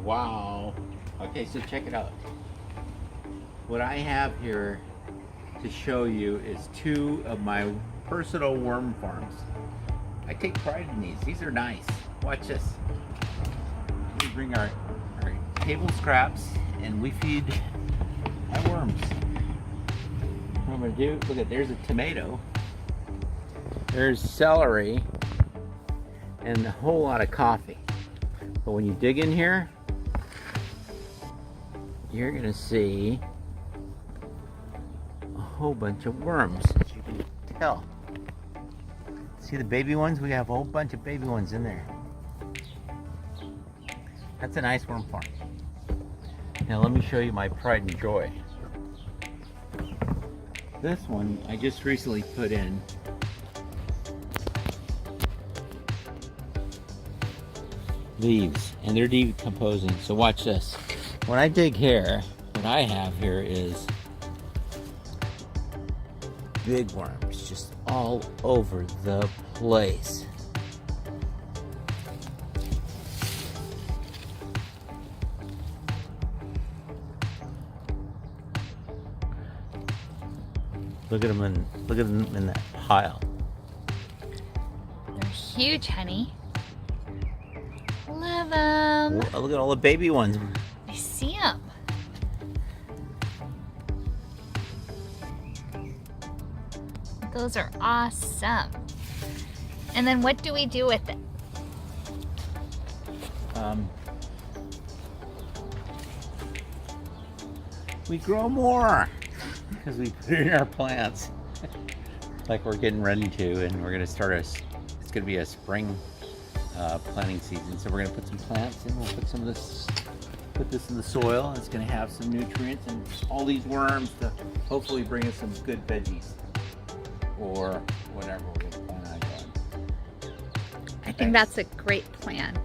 Wow. Okay, so check it out. What I have here to show you is two of my personal worm farms. I take pride in these. These are nice. Watch this. We bring our table scraps and we feed my worms. What I'm gonna do, look at, there's a tomato. There's celery and a whole lot of coffee. But when you dig in here, you're gonna see a whole bunch of worms, as you can tell. See the baby ones? We have a whole bunch of baby ones in there. That's a nice worm farm. Now let me show you my pride and joy. This one I just recently put in leaves and they're decomposing. So watch this. When I dig here, what I have here is big worms just all over the place. Look at them in that pile. They're huge, honey. Love them. Look at all the baby ones. I see them. Those are awesome. And then what do we do with it? We grow more because we put it in our plants. Like we're getting ready to, and we're gonna start it's gonna be a spring planting season. So we're gonna put some plants in. We'll put some of this, put this in the soil. It's gonna have some nutrients and all these worms to hopefully bring us some good veggies or whatever we're gonna plan on doing. I think that's a great plan.